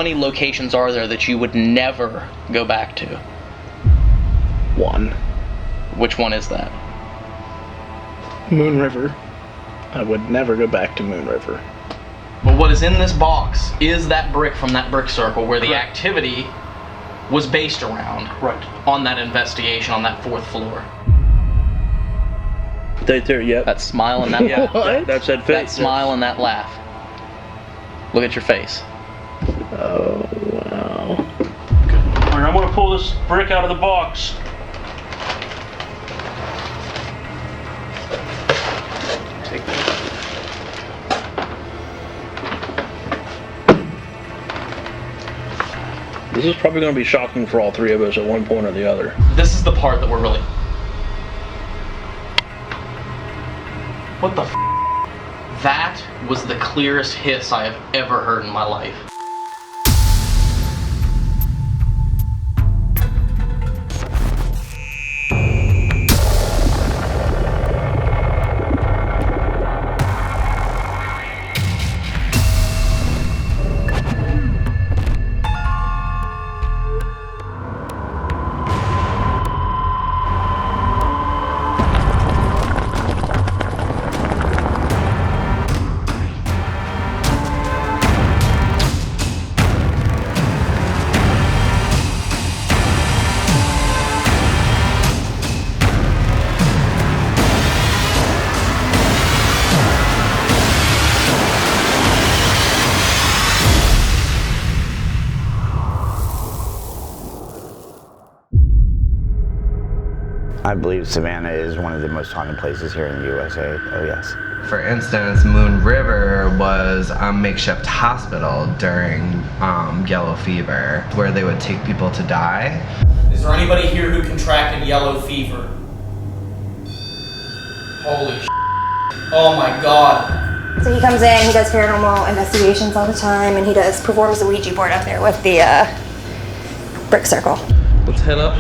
many locations are there that you would never go back to? One. Which one is that? Moon River. I would never go back to Moon River. But what is in this box is that brick from that brick circle where the activity was based around. Right. On that investigation on that 4th floor. Right there, yep. That smile and that laugh. What? That's that face. That smile and that laugh. Look at your face. Oh, wow. Alright, I'm gonna pull this brick out of the box. Take that. This is probably going to be shocking for all three of us at one point or the other. This is the part that we're really... What the f***? That was the clearest hiss I have ever heard in my life. I believe Savannah is one of the most haunted places here in the USA. Oh yes. For instance, Moon River was a makeshift hospital during yellow fever, where they would take people to die. Is there anybody here who contracted yellow fever? Holy sh**. Oh my god. So he comes in, he does paranormal investigations all the time, and he performs the Ouija board up there with the brick circle. Let's head up.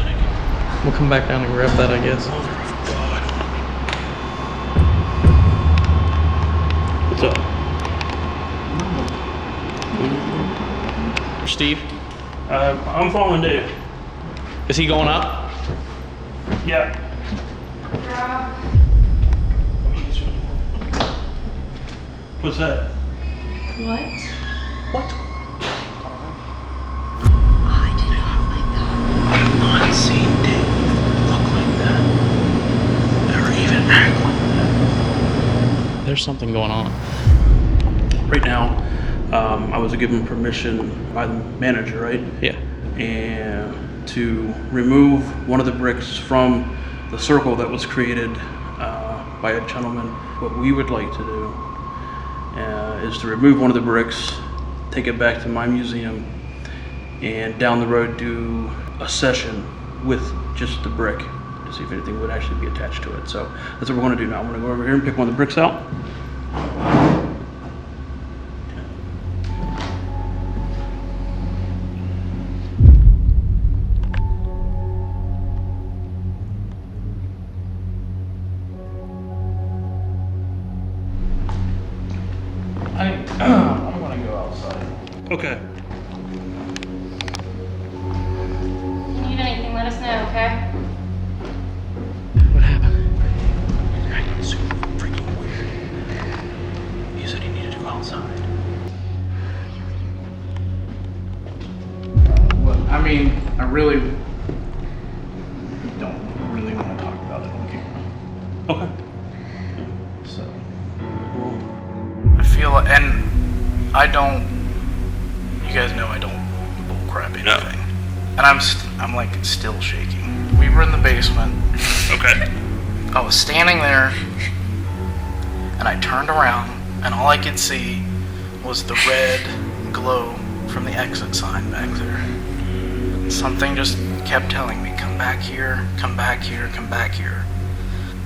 We'll come back down and grab that, I guess. What's up? Steve, I'm following Dave. is he going up? Yeah. What's that? What? I've not seen Dave look like that. Or even act like that. There's something going on. Right now, I was given permission by the manager, right? Yeah. And to remove one of the bricks from the circle that was created by a gentleman. What we would like to do is to remove one of the bricks, take it back to my museum, and down the road do a session with just the brick to see if anything would actually be attached to it. So that's what we're going to do now. I'm going to go over here and pick one of the bricks out. I'm going to go outside. Okay. If you need anything, let us know, okay? What happened? He's acting super freaking weird. He said he needed to go outside. Well, I mean, I really don't really want to talk about it on camera. Okay. So, I feel, and I don't, you guys know I don't bullcrap anything. No. And I'm like still shaking. We were in the basement. Okay. I was standing there, and I turned around, and all I could see was the red glow from the exit sign back there. Something just kept telling me, come back here, come back here, come back here.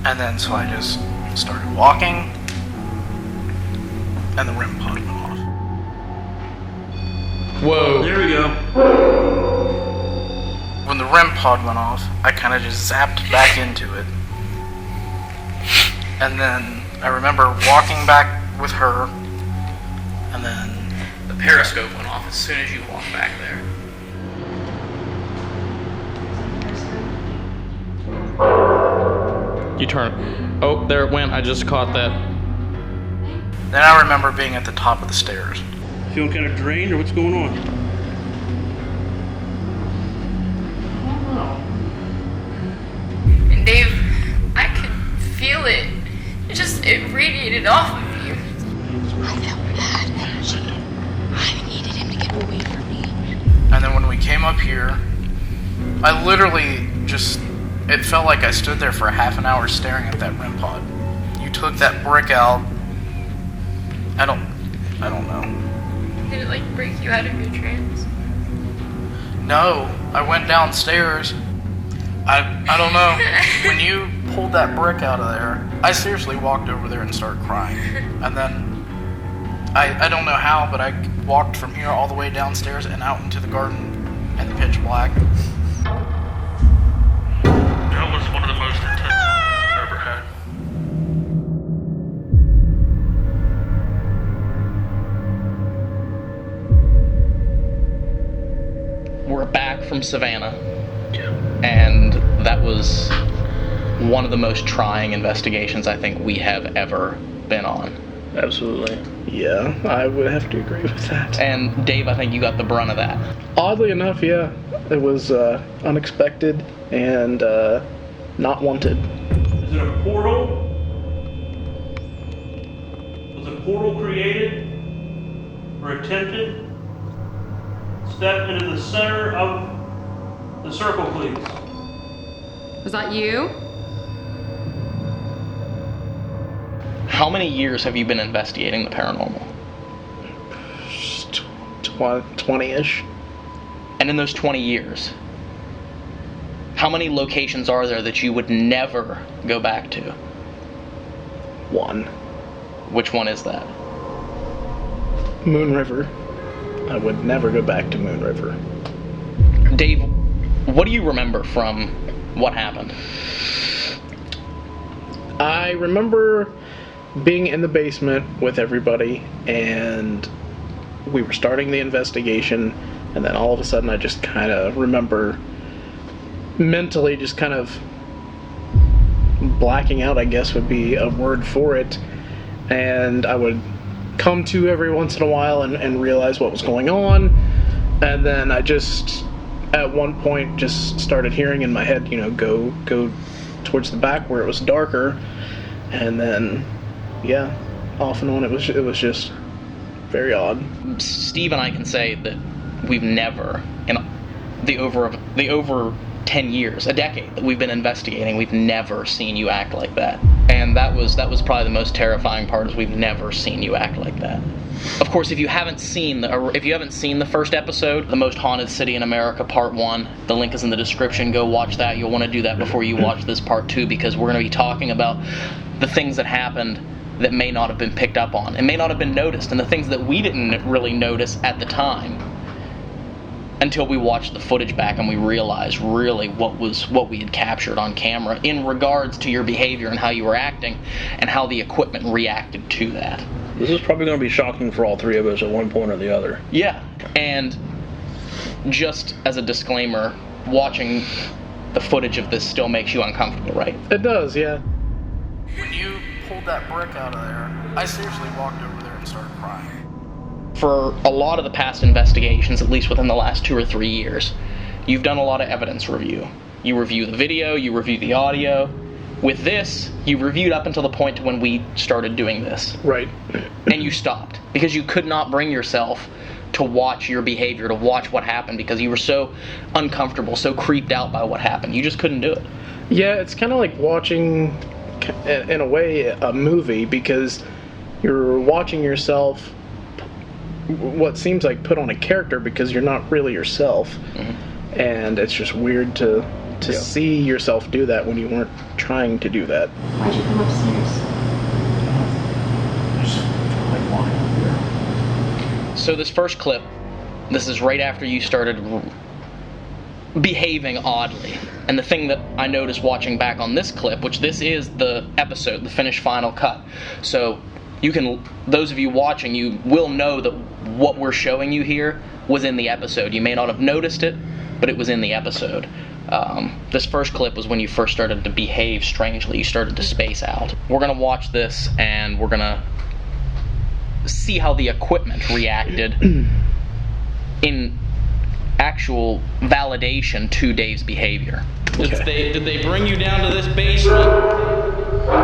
And then so I just started walking, and the REM pod went off. Whoa. There we go. When the REM pod went off, I kind of just zapped back into it. And then I remember walking back with her, and then periscope went off as soon as you walked back there. You turn. Oh, there it went. I just caught that. Then I remember being at the top of the stairs. Feeling kind of drained, or what's going on? And Dave, I could feel it. It radiated off of you. I felt bad. I needed him to get away from me. And then when we came up here, I literally it felt like I stood there for a half an hour staring at that REM pod. You took that brick out. I don't know. Did it break you out of your trance? No, I went downstairs. I don't know. When you pulled that brick out of there, I seriously walked over there and started crying. And then, I don't know how, but I walked from here all the way downstairs and out into the garden in the pitch black. That was one of the most intense I've ever had. We're back from Savannah. And that was one of the most trying investigations I think we have ever been on. Absolutely. Yeah, I would have to agree with that. And Dave, I think you got the brunt of that. Oddly enough, yeah. It was unexpected and not wanted. Is it a portal? Was a portal created or attempted? Step into the center of the circle, please. Was that you? How many years have you been investigating the paranormal? 20-ish. And in those 20 years, how many locations are there that you would never go back to? One. Which one is that? Moon River. I would never go back to Moon River. Dave, what do you remember from what happened? I remember being in the basement with everybody, and we were starting the investigation, and then all of a sudden I just kind of remember mentally just kind of blacking out, I guess would be a word for it, and I would come to every once in a while and realize what was going on, and then I just at one point just started hearing in my head, go towards the back where it was darker, and then yeah, off and on it was just very odd. Steve and I can say that we've never, in the over 10 years, a decade that we've been investigating, we've never seen you act like that. And that was probably the most terrifying part, is we've never seen you act like that. Of course, if you haven't seen the first episode, The Most Haunted City in America Part 1, the link is in the description. Go watch that. You'll want to do that before you watch this Part 2, because we're going to be talking about the things that happened that may not have been picked up on and may not have been noticed, and the things that we didn't really notice at the time until we watched the footage back and we realized really what we had captured on camera in regards to your behavior and how you were acting and how the equipment reacted to that. This is probably going to be shocking for all three of us at one point or the other. Yeah, and just as a disclaimer, watching the footage of this still makes you uncomfortable, right? It does, yeah. When you pulled that brick out of there, I seriously walked over there and started crying. For a lot of the past investigations, at least within the last 2 or 3 years, you've done a lot of evidence review. You review the video, you review the audio. With this, you reviewed up until the point when we started doing this. Right. And you stopped because you could not bring yourself to watch your behavior, to watch what happened, because you were so uncomfortable, so creeped out by what happened. You just couldn't do it. Yeah, it's kind of like watching, in a way, a movie, because you're watching yourself, what seems like put on a character, because you're not really yourself. Mm-hmm. And it's just weird to see yourself do that when you weren't trying to do that. Why'd you come upstairs? So this first clip, this is right after you started behaving oddly. And the thing that I noticed watching back on this clip, which this is the episode, the finished final cut. So those of you watching, you will know that what we're showing you here was in the episode. You may not have noticed it, but it was in the episode. This first clip was when you first started to behave strangely. You started to space out. We're going to watch this, and we're going to see how the equipment reacted in actual validation to Dave's behavior. Did they bring you down to this basement?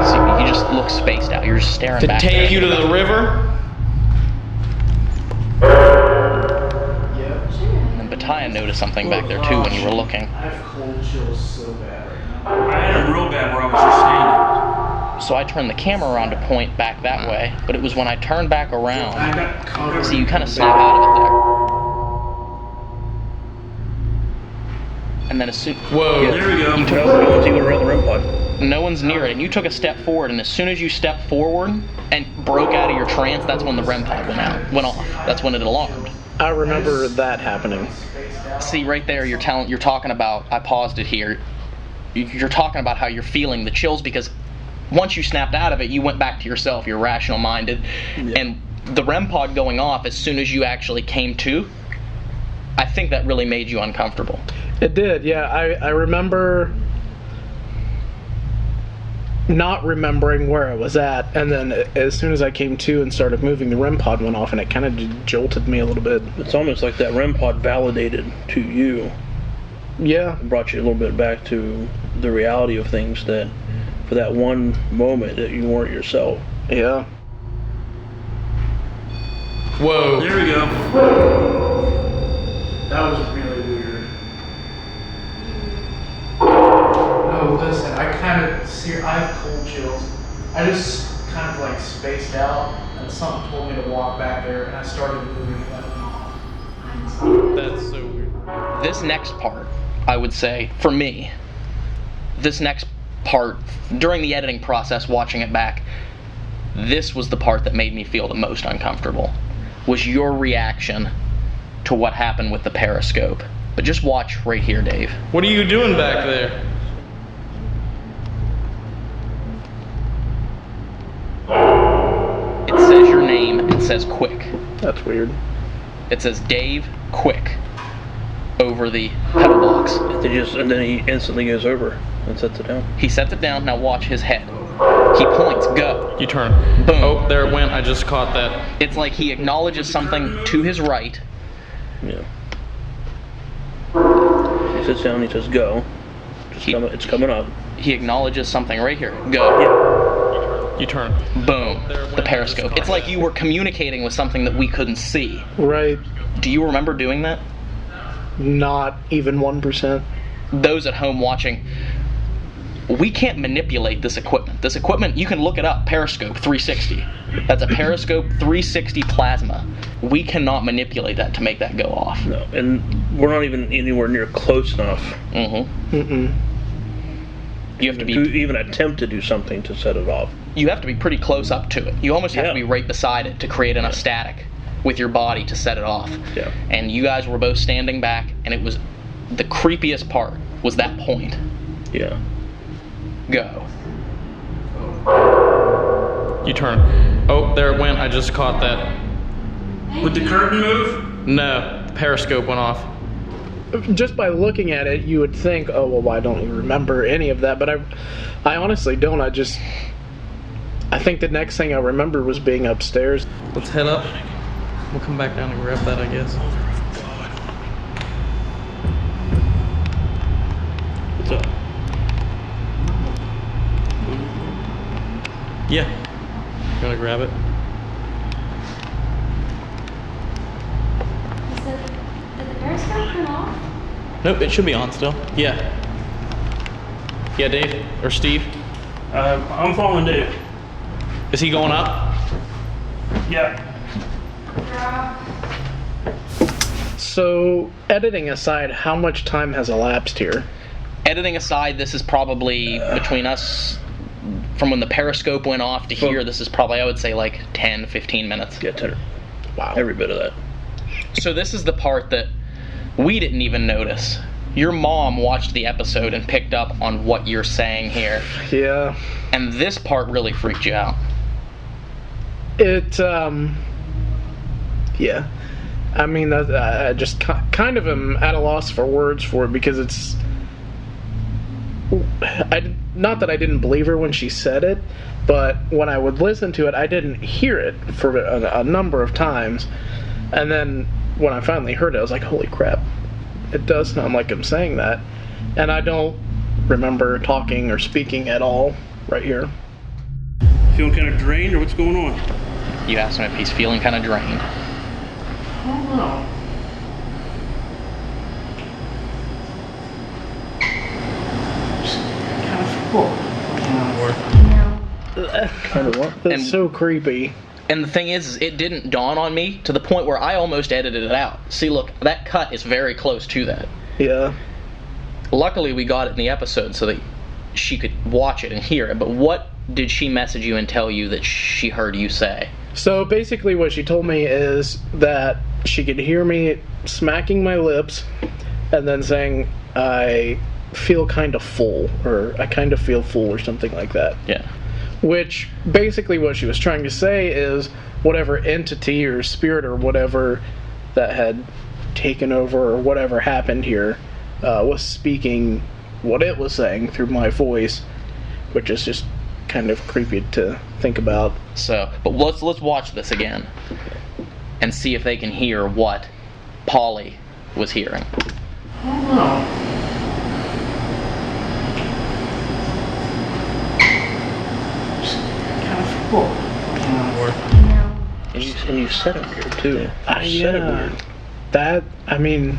See, you just look spaced out. You're just staring back. To take you to the river? And Bataya noticed something back there too when you were looking. I have cold chills so bad right now. I had them real bad where I was just standing. So I turned the camera around to point back that way, but it was when I turned back around. See, you kind of snap out of it there. And then as soon... Whoa, there we go. No one's near it, and you took a step forward, and as soon as you stepped forward and broke out of your trance, that's when the REM pod went off. That's when it alarmed. I remember that happening. See, right there, you're talking about, I paused it here, you're talking about how you're feeling the chills, because once you snapped out of it, you went back to yourself, you're rational-minded, and the REM pod going off as soon as you actually came to, I think that really made you uncomfortable. It did, yeah. I remember not remembering where I was at, and then as soon as I came to and started moving, the REM pod went off, and it kind of jolted me a little bit. It's almost like that REM pod validated to you. Yeah. It brought you a little bit back to the reality of things, that for that one moment that you weren't yourself. Yeah. Whoa. There we go. That was really weird. No, listen, I have cold chills. I just kind of like spaced out, and something told me to walk back there, and I started moving and that went off. That's so weird. This next part, I would say, for me, this next part, during the editing process, watching it back, this was the part that made me feel the most uncomfortable, was your reaction to what happened with the periscope. But just watch right here, Dave. What are you doing back there? It says your name, it says Quick. That's weird. It says Dave Quick over the pedal box. And then he instantly goes over and sets it down. He sets it down, now watch his head. He points, go. You turn. Boom. Oh, there it went, I just caught that. It's like he acknowledges something to his right. Yeah. He sits down, he says go. It's coming up. He acknowledges something right here. Go. Yeah. You turn. Boom. The periscope. It's like you were communicating with something that we couldn't see. Right. Do you remember doing that? Not even 1%. Those at home watching, we can't manipulate this equipment. This equipment, you can look it up, Periscope 360. That's a Periscope 360 plasma. We cannot manipulate that to make that go off. No, and we're not even anywhere near close enough. Mm-hmm. Mm-mm. You have to be... To even attempt to do something to set it off. You have to be pretty close up to it. You almost have to be right beside it to create enough static with your body to set it off. Yeah. And you guys were both standing back, and it was... The creepiest part was that point. Yeah. Go. You turn. Oh, there it went, I just caught that. Would the curtain move? No, the periscope went off. Just by looking at it, you would think, oh, well, why don't you remember any of that? But I honestly don't. I think the next thing I remember was being upstairs. Let's head up. We'll come back down and grab that, I guess. What's up? Yeah. You wanna grab it? Did the periscope turn off? Nope, it should be on still. Yeah. Yeah, Dave? Or Steve? I'm following Dave. Is he going up? Yeah. So, editing aside, how much time has elapsed here? Editing aside, this is probably between us, from when the periscope went off to here, this is probably, I would say, like 10, 15 minutes. Yeah, 10. Wow. Every bit of that. So this is the part that we didn't even notice. Your mom watched the episode and picked up on what you're saying here. Yeah. And this part really freaked you out. It, yeah. I mean, I just kind of am at a loss for words for it because it's... not that I didn't believe her when she said it, but when I would listen to it, I didn't hear it for a number of times. And then when I finally heard it, I was like, holy crap, it does sound like I'm saying that. And I don't remember talking or speaking at all right here. Feeling kind of drained, or what's going on? You asked him if he's feeling kind of drained. I don't know. Kind of full. Kind of what? That's so creepy. And the thing is, it didn't dawn on me to the point where I almost edited it out. See, look, that cut is very close to that. Yeah. Luckily, we got it in the episode so that she could watch it and hear it. But what did she message you and tell you that she heard you say? So basically what she told me is that she could hear me smacking my lips and then saying, I feel kind of full, or I kind of feel full, or something like that. Yeah. Which basically what she was trying to say is whatever entity or spirit or whatever that had taken over or whatever happened here was speaking what it was saying through my voice, which is just kind of creepy to think about. So, but let's watch this again and see if they can hear what Polly was hearing. I don't know. And you said it weird too. You said it weird. That, I mean,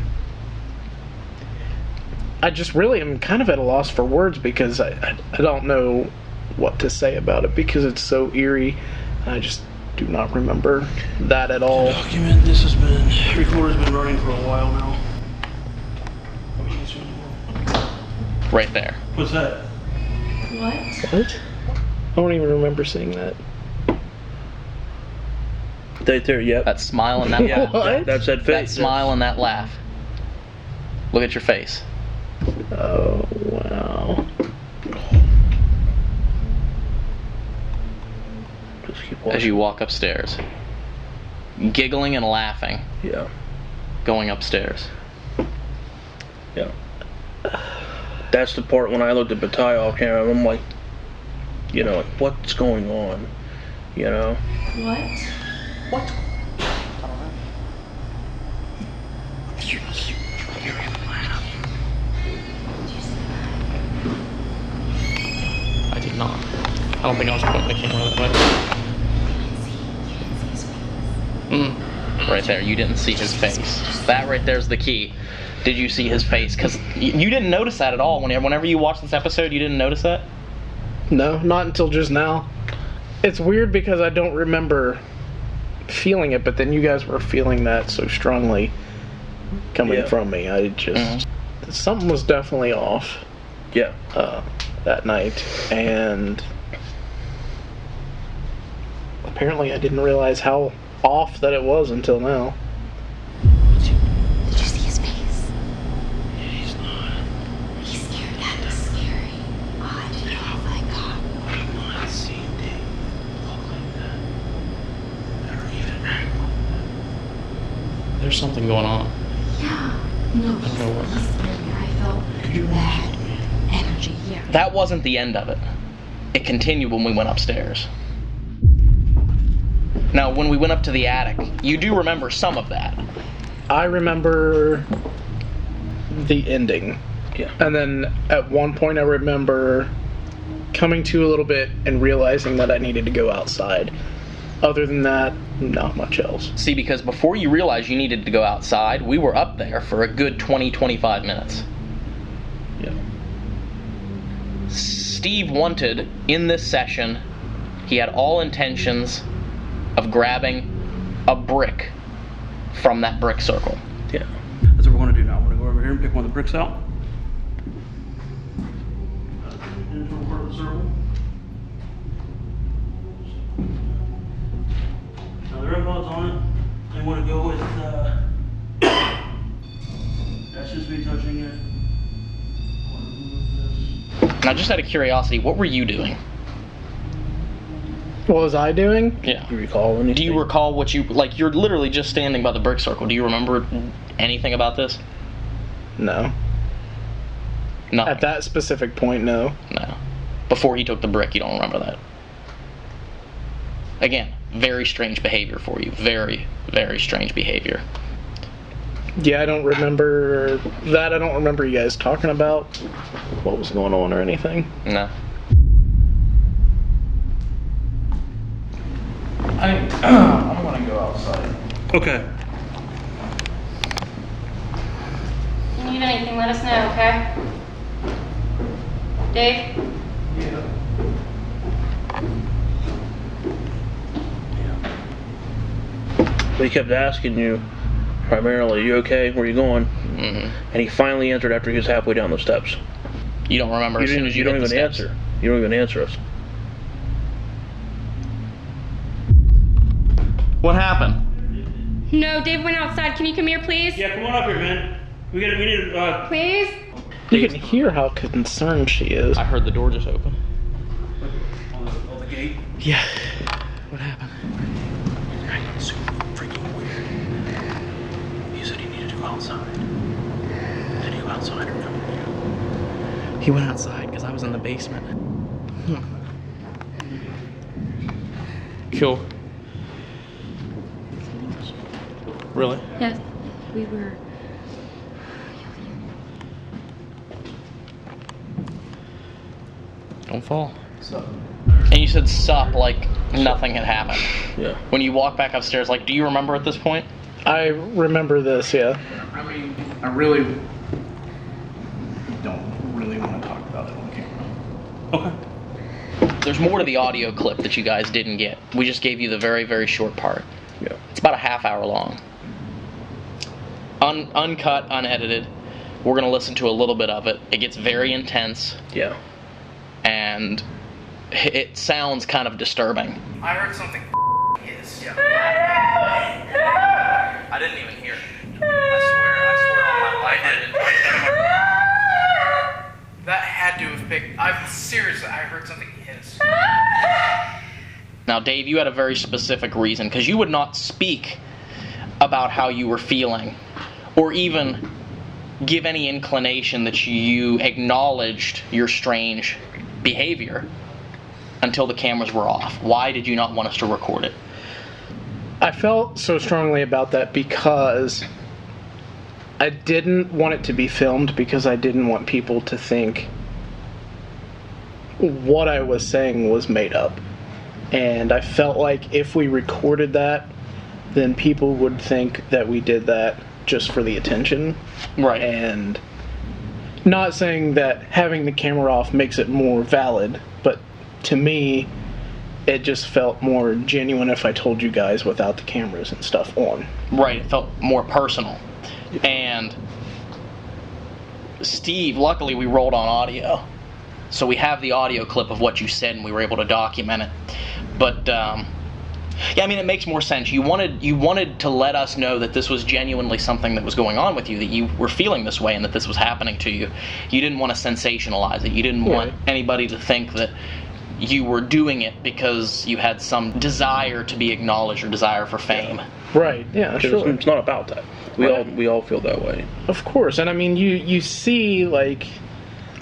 I just really am kind of at a loss for words because I don't know what to say about it because it's so eerie. I just do not remember that at all. Document, this has been, recorder's been running for a while now. Right there. What's that? What? I don't even remember seeing that. Right there, yep. That smile and that laugh. What? That's that face. That smile and that laugh. Look at your face. Oh, wow. Just keep watching. As you walk upstairs. Giggling and laughing. Yeah. Going upstairs. Yeah. That's the part when I looked at Bataille off camera, I'm like, you know, what's going on? You know? What? What? I did not. I don't think I was pointing the camera that way. Right there, you didn't see his face. That right there's the key. Did you see his face? Because you didn't notice that at all. Whenever you watched this episode, you didn't notice that? No, not until just now. It's weird because I don't remember feeling it, but then you guys were feeling that so strongly coming from me. I just... Something was definitely off. Yeah. That night. And apparently I didn't realize how off that it was until now. Did you see his face? Yeah, he's not. He's scared. That is scary. Oh my god. I've not seen Dave look like that. Or even act like that. There's something going on. Yeah. No, he's scary. I felt that energy. Yeah. That wasn't the end of it. It continued when we went upstairs. Now, when we went up to the attic, you do remember some of that. I remember the ending. Yeah. And then at one point I remember coming to a little bit and realizing that I needed to go outside. Other than that, not much else. See, because before you realized you needed to go outside, we were up there for a good 20-25 minutes. Yeah. Steve wanted, in this session, he had all intentions of grabbing a brick from that brick circle. Yeah. That's what we're going to do now. We're going to go over here and pick one of the bricks out. Into a part of the circle. Now the red dot's on it. They want to go with, that's just me touching it. I want to move this. Now, just out of curiosity, what were you doing? What was I doing? Yeah. Do you recall anything? Do you recall what you, like, you're literally just standing by the brick circle. Do you remember anything about this? No. No. At that specific point, no. No. Before he took the brick, you don't remember that. Again, very strange behavior for you. Very, very strange behavior. Yeah, I don't remember that. I don't remember you guys talking about what was going on or anything. No. I want to go outside. Okay. If you need anything, let us know, okay? Dave? He kept asking you, primarily, "You okay? Where you going?" Mm-hmm. And he finally answered after he was halfway down the steps. You don't remember as soon as you don't hit the even steps. answer. You don't even answer us. What happened? No, Dave went outside. Can you come here, please? Yeah, come on up here, man. We need Please? You can hear how concerned she is. I heard the door just open. on the gate. Yeah. What happened? Super freaking weird. He said he needed to go outside. Did he go outside or no? He went outside because I was in the basement. Cool. Really? Yes, we were. Don't fall. And you said sup like nothing had happened. Yeah. When you walk back upstairs, like, do you remember at this point? I remember this, yeah. I mean, I really don't really want to talk about it on camera. Okay. There's more to the audio clip that you guys didn't get. We just gave you the very, very short part. Yeah. It's about a half hour long. Uncut, unedited. We're going to listen to a little bit of it. It gets very intense. Yeah. And it sounds kind of disturbing. I heard something hiss. Yeah. I didn't even hear it. I swear on my life I didn't. That had to have picked. Seriously, I heard something hiss. Now, Dave, you had a very specific reason, because you would not speak about how you were feeling, or even give any inclination that you acknowledged your strange behavior until the cameras were off. Why did you not want us to record it? I felt so strongly about that because I didn't want it to be filmed, because I didn't want people to think what I was saying was made up. And I felt like if we recorded that, then people would think that we did that just for the attention. Right. And not saying that having the camera off makes it more valid, but to me, it just felt more genuine if I told you guys without the cameras and stuff on. Right, it felt more personal. And Steve, luckily we rolled on audio. So we have the audio clip of what you said and we were able to document it. But yeah, I mean, it makes more sense. You wanted to let us know that this was genuinely something that was going on with you, that you were feeling this way and that this was happening to you. You didn't want to sensationalize it. You didn't want anybody to think that you were doing it because you had some desire to be acknowledged or desire for fame. Right, yeah, sure. It's not about that. We all feel that way. Of course, and I mean, you see, like,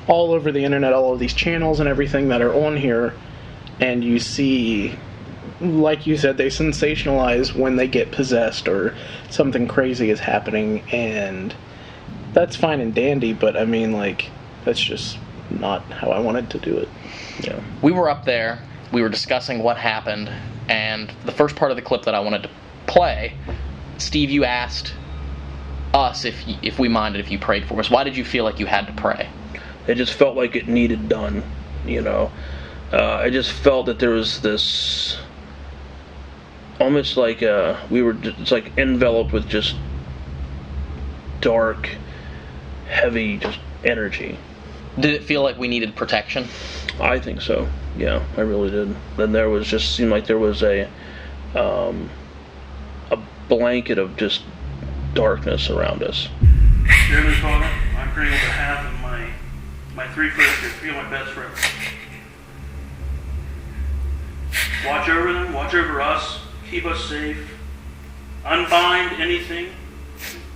all over the internet, all of these channels and everything that are on here, and you see, like you said, they sensationalize when they get possessed or something crazy is happening, and that's fine and dandy, but I mean, like, that's just not how I wanted to do it. Yeah. We were up there, we were discussing what happened, and the first part of the clip that I wanted to play, Steve, you asked us if we minded if you prayed for us. Why did you feel like you had to pray? It just felt like it needed done, you know. I just felt that there was this, almost like it's like enveloped with just dark, heavy, just energy. Did it feel like we needed protection? I think so. Yeah, I really did. Then there was just seemed like there was a blanket of just darkness around us. Dearly Father, I pray on behalf of my three friends here, three of my best friends. Watch over them, watch over us, keep us safe. Unbind anything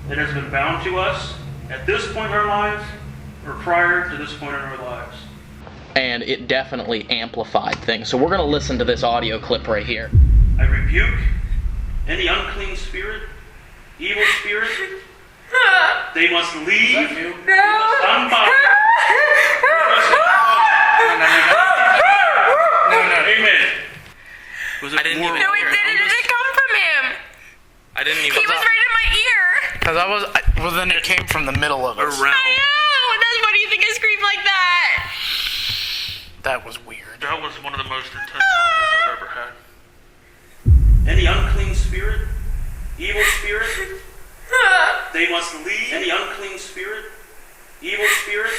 that has been bound to us at this point in our lives or prior to this point in our lives. And it definitely amplified things. So we're going to listen to this audio clip right here. I rebuke any unclean spirit, evil spirit. They must leave. They must unbind. No. Amen. Was it I didn't more even No, it hear didn't. It didn't come from him. I didn't even. He was right in my ear. Because I was. Well, then it came from the middle of us. I know. That's why do you think I screamed like that? That was weird. That was one of the most intense moments I've ever had. Any unclean spirit, evil spirit, they must leave. Any unclean spirit, evil spirit,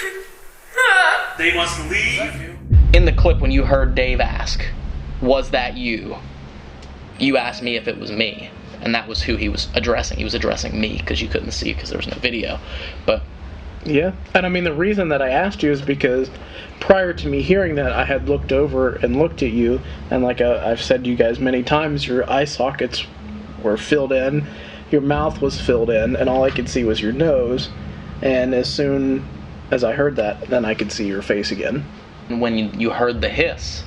they must leave. In the clip when you heard Dave ask, was that you? You asked me if it was me. And that was who he was addressing. He was addressing me because you couldn't see because there was no video. But yeah, and I mean the reason that I asked you is because prior to me hearing that, I had looked over and looked at you, and like I've said to you guys many times, your eye sockets were filled in, your mouth was filled in, and all I could see was your nose. And as soon as I heard that, then I could see your face again. when you heard the hiss,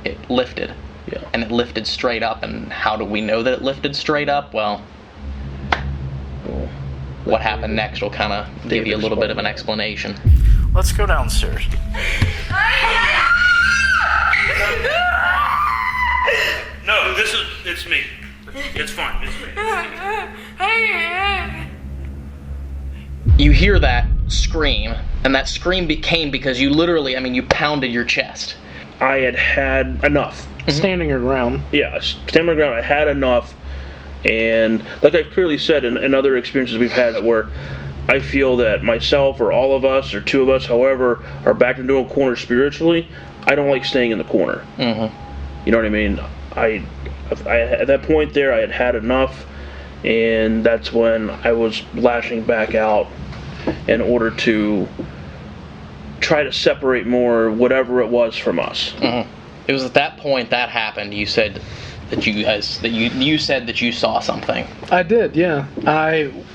it lifted. Yeah. And it lifted straight up. And how do we know that it lifted straight up? Well, what happened next will kind of give you a little bit of an explanation. Let's go downstairs. No, it's me. It's fine, it's me. You hear that scream, and that scream came because you literally, you pounded your chest. I had enough. Standing your ground. Yeah, standing my ground. I had enough. And like I've clearly said in other experiences we've had where I feel that myself or all of us or two of us, however, are backed into a corner spiritually, I don't like staying in the corner. Mm-hmm. You know what I mean? I at that point there, I had had enough, and that's when I was lashing back out in order to try to separate more whatever it was from us. Mm-hmm. It was at that point that happened. You said that you said that you saw something. I did, yeah.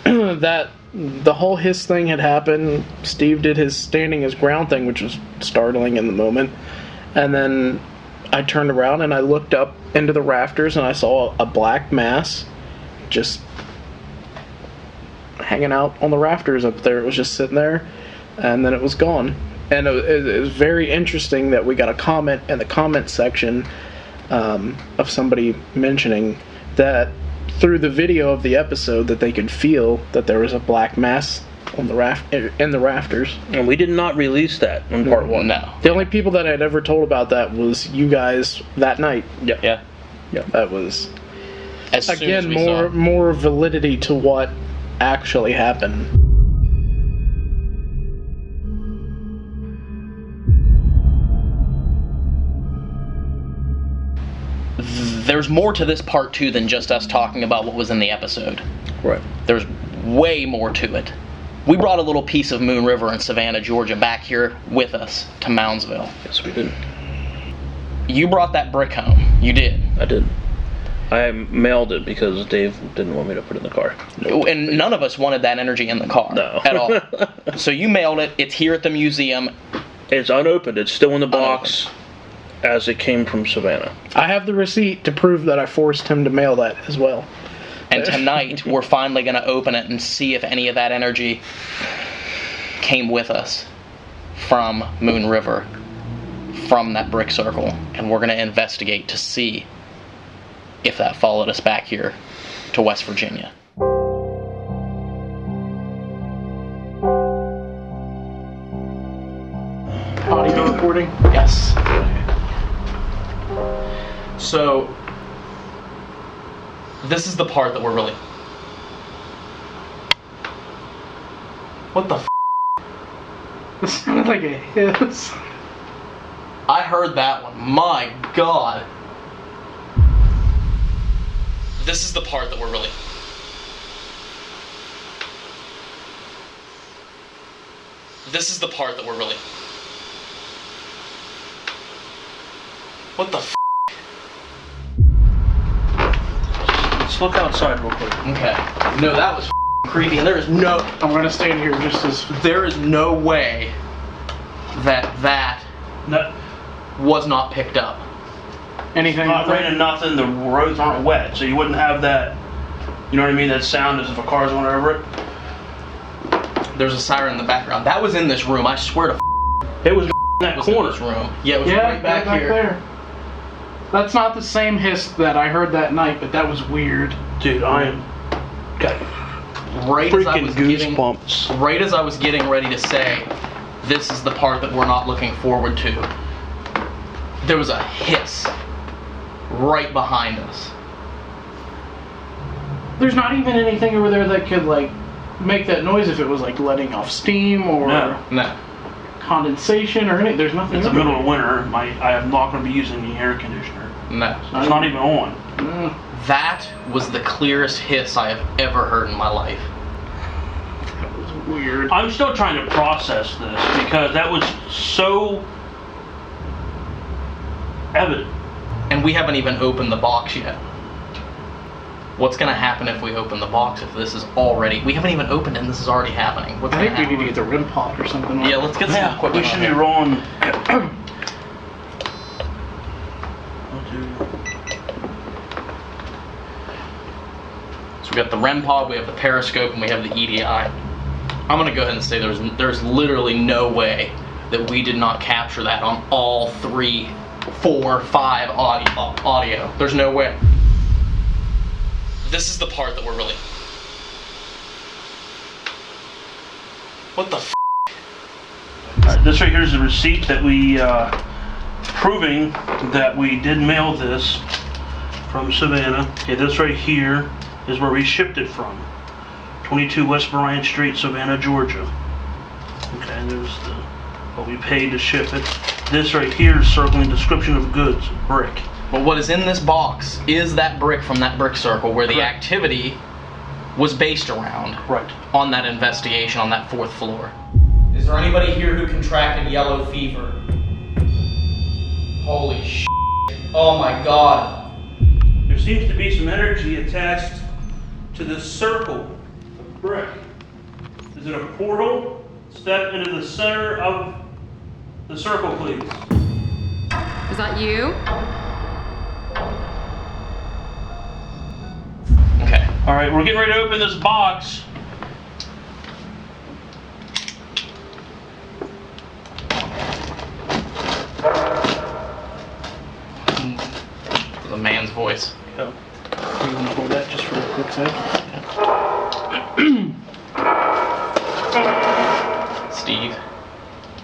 The whole hiss thing had happened. Steve did his standing his ground thing, which was startling in the moment. And then I turned around and I looked up into the rafters and I saw a black mass just hanging out on the rafters up there. It was just sitting there, and then it was gone. And it was very interesting that we got a comment in the comment section of somebody mentioning that through the video of the episode that they could feel that there was a black mass on the in the rafters. And we did not release that in part one. No. The only people that I'd ever told about that was you guys that night. Yeah. That was as soon again as we saw. more validity to what actually happened. There's more to this part 2 than just us talking about what was in the episode. Right. There's way more to it. We brought a little piece of Moon River in Savannah, Georgia back here with us to Moundsville. Yes, we did. You brought that brick home. You did. I did. I mailed it because Dave didn't want me to put it in the car. Nope. And none of us wanted that energy in the car. No. At all. So you mailed it. It's here at the museum. It's unopened. It's still in the box as it came from Savannah. I have the receipt to prove that I forced him to mail that as well. And tonight, we're finally going to open it and see if any of that energy came with us from Moon River, from that brick circle. And we're going to investigate to see if that followed us back here to West Virginia. Audio recording? Yes. So, this is the part that we're really... What the f***? It sounded like a hiss. I heard that one. My God. This is the part that we're really... This is the part that we're really... What the f? Let's look outside real quick. Okay. No, that was creepy, and there is no. I'm gonna stand here just as. There is no way that was not picked up. Anything? It's not raining nothing. The roads aren't wet, so you wouldn't have that. You know what I mean? That sound as if a car's going over it. There's a siren in the background. That was in this room. I swear to. It was in that corner. In this room. Yeah, it was right back here. There. That's not the same hiss that I heard that night, but that was weird. Dude, I am got freaking goosebumps. Right as I was getting ready to say, this is the part that we're not looking forward to, there was a hiss right behind us. There's not even anything over there that could like make that noise if it was like letting off steam or no. condensation or anything. There's nothing. It's the middle of winter. I am not going to be using the air conditioner. No. It's not even on. That was the clearest hiss I have ever heard in my life. That was weird. I'm still trying to process this because that was so evident. And we haven't even opened the box yet. What's going to happen if we open the box if this is already... We haven't even opened it and this is already happening. What's I think we need to get the REM pod or something like that. Yeah, let's get some equipment. We should be rolling... So we got the REM pod, we have the periscope, and we have the EDI. I'm going to go ahead and say there's literally no way that we did not capture that on all 3, 4, 5 audio. There's no way. This is the part that we're really... What the f? Alright, this right here is the receipt that we, proving that we did mail this from Savannah. Okay, this right here is where we shipped it from. 22 West Bryant Street, Savannah, Georgia. Okay, and there's what we paid to ship it. This right here is circling description of goods, brick. But what is in this box is that brick from that brick circle where the activity was based around. Right. On that investigation on that 4th floor. Is there anybody here who contracted yellow fever? Holy shit. Oh my god. There seems to be some energy attached to this circle of brick. Is it a portal? Step into the center of the circle, please. Is that you? Okay. Alright, we're getting ready to open this box. The man's voice. Go. You want to hold that just for a quick sec? Steve.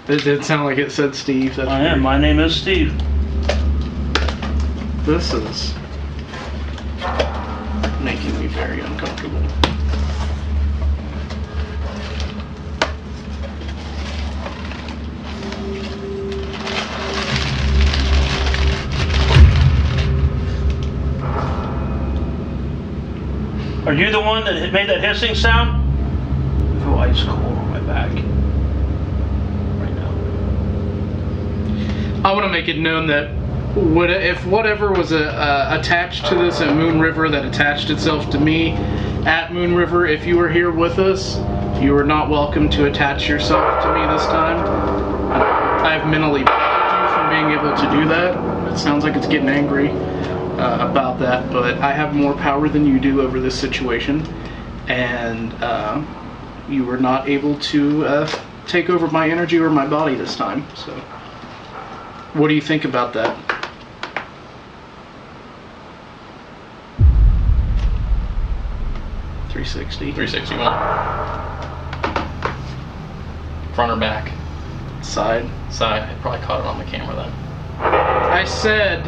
It did sound like it said Steve. That's I am. My name is Steve. This is making me very uncomfortable. Are you the one that made that hissing sound? I feel ice cold on my back right now. I want to make it known that if whatever was attached to this at Moon River that attached itself to me at Moon River, if you were here with us, you are not welcome to attach yourself to me this time. I have mentally blocked you from being able to do that. It sounds like it's getting angry about that, but I have more power than you do over this situation, and you were not able to take over my energy or my body this time. So, what do you think about that? .360. 361. Front or back? Side. Side. I probably caught it on the camera then. I said,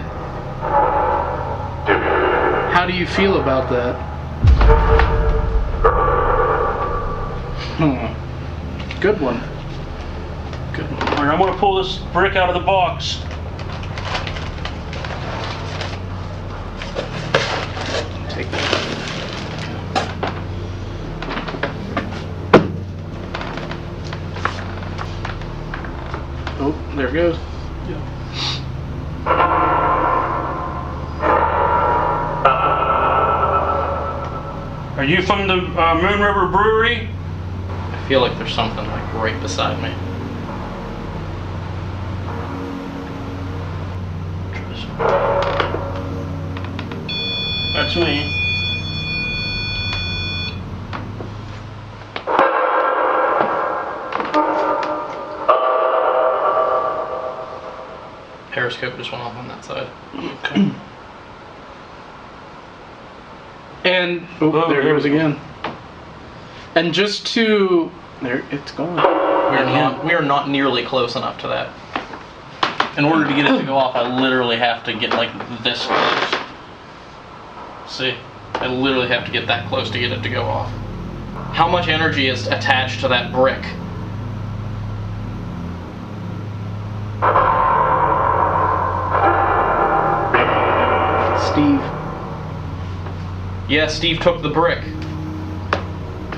how do you feel about that? Good one. Good one. Alright, I'm going to pull this brick out of the box. Take that. Oh, there it goes. Yeah. Are you from the Moon River Brewery? I feel like there's something like right beside me. That's me. Periscope just went off on that side. Okay. And there it goes again. And just to there, it's gone. We are not nearly close enough to that. In order to get it to go off, I literally have to get like this close. See, I literally have to get that close to get it to go off. How much energy is attached to that brick? Steve. Yeah, Steve took the brick.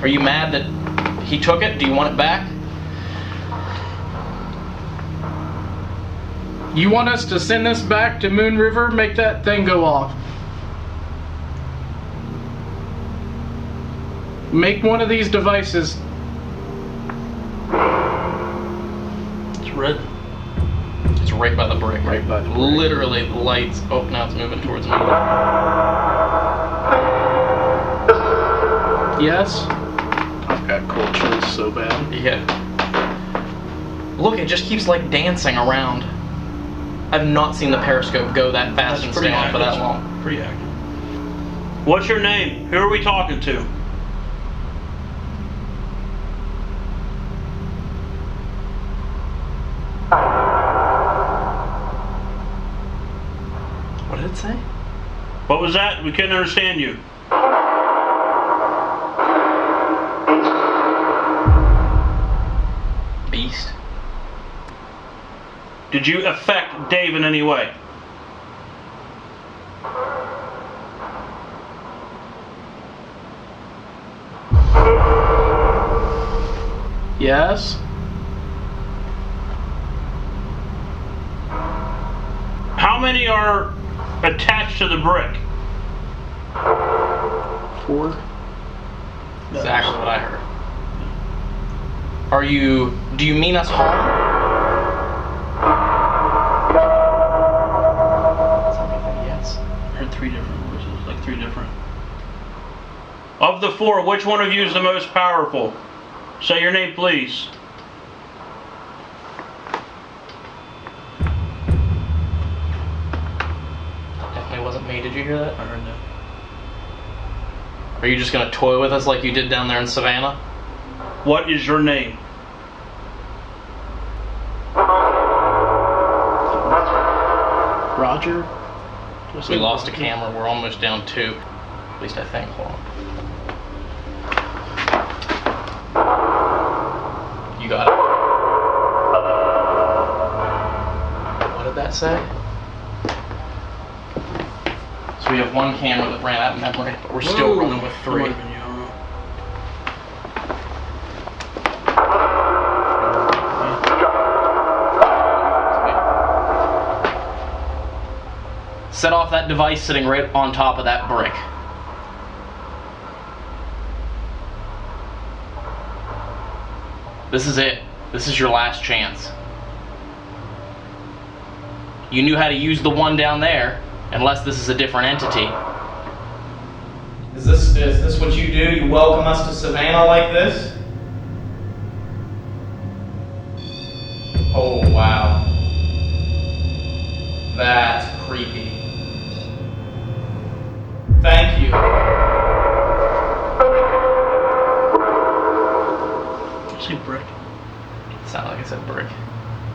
Are you mad that he took it? Do you want it back? You want us to send this back to Moon River? Make that thing go off. Make one of these devices. It's red. It's right by the brick. Right by the brick. Literally, the lights. Oh, now it's moving towards me. Yes? I've got cold chills so bad. Yeah. Look, it just keeps like dancing around. I've not seen the periscope go that fast and stay on for that long. Pretty active. What's your name? Who are we talking to? What did it say? What was that? We couldn't understand you. Beast. Did you affect Dave in any way? Yes? How many are attached to the brick? 4? Exactly what I heard. Do you mean us harm? Yes. I heard 3 different voices, like 3 different. Of the 4, which one of you is the most powerful? Say your name, please. Definitely wasn't me. Did you hear that? I heard that. Are you just gonna toy with us like you did down there in Savannah? What is your name? Roger? We lost a camera. We're almost down 2. At least I think. Hold on. You got it. What did that say? So we have one camera that ran out of memory, but we're still running with 3. Set off that device sitting right on top of that brick. This is it. This is your last chance. You knew how to use the one down there, unless this is a different entity. Is this what you do? You welcome us to Savannah like this? Oh, wow. That's creepy. Thank you. I see brick. Sounded like I said brick.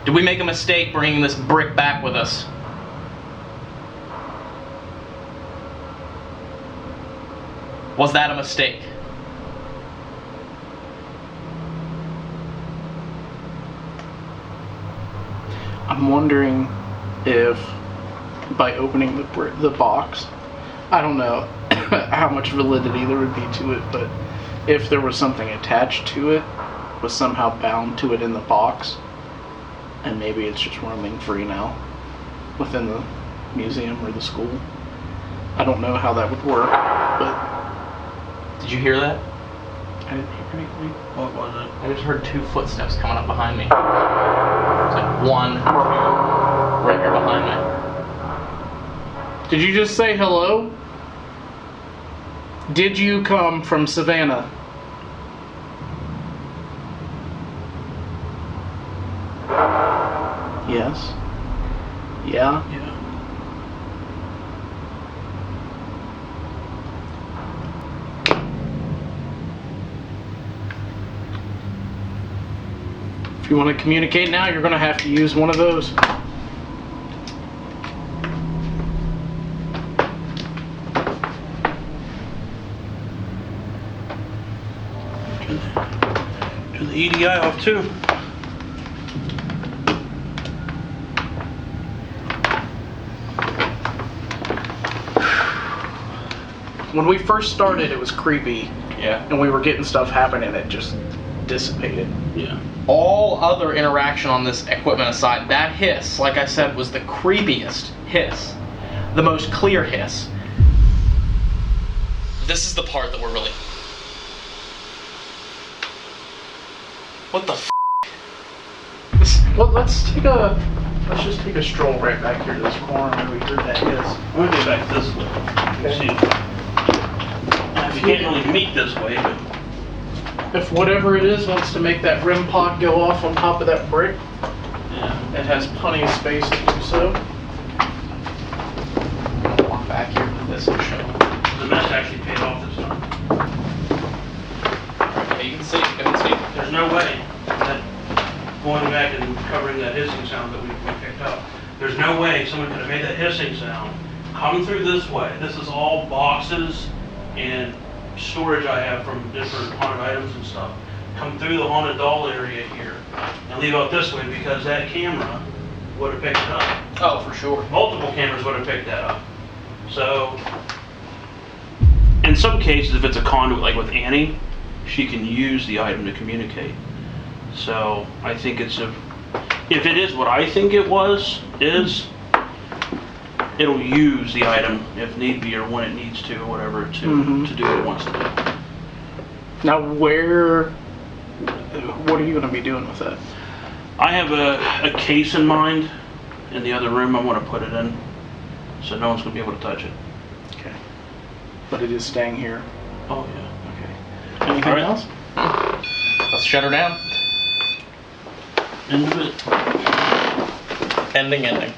Did we make a mistake bringing this brick back with us? Was that a mistake? I'm wondering if by opening the box, I don't know how much validity there would be to it, but if there was something attached to it, was somehow bound to it in the box, and maybe it's just roaming free now within the museum or the school. I don't know how that would work, but Did you hear that? I didn't hear anything. What was it? I just heard 2 footsteps coming up behind me. It's like 1, 2, right here behind me. Did you just say hello? Did you come from Savannah? Yes. Yeah? Yeah. If you want to communicate now, you're going to have to use one of those. Turn the EDI off too. When we first started, it was creepy. Yeah. And we were getting stuff happening, it just dissipated. Yeah. All other interaction on this equipment aside, that hiss, like I said, was the creepiest hiss. The most clear hiss. This is the part that we're really... What the f***? Well, let's just take a stroll right back here to this corner where we heard that hiss. I'm gonna go back this way. Okay. See. You can't really meet this way, but If whatever it is wants to make that rim pod go off on top of that brick, yeah. it has plenty of space to do so. Walk back here to this and show them. The mesh actually paid off this time. Okay, you can see. There's no way that going back and covering that hissing sound that we picked up, there's no way someone could have made that hissing sound, come through this way. This is all boxes and storage I have from different haunted items and stuff. Come through the haunted doll area here and leave out this way because that camera would have picked it up. Oh, for sure. Multiple cameras would have picked that up. So, in some cases, if it's a conduit like with Annie, she can use the item to communicate. So, I think if it is what I think it it'll use the item if need be or when it needs to or whatever to do what it wants to do. Now, what are you going to be doing with that? I have a case in mind in the other room I want to put it in, so no one's going to be able to touch it. Okay. But it is staying here. Oh yeah. Okay. Anything else? Let's shut her down. End of it. Ending.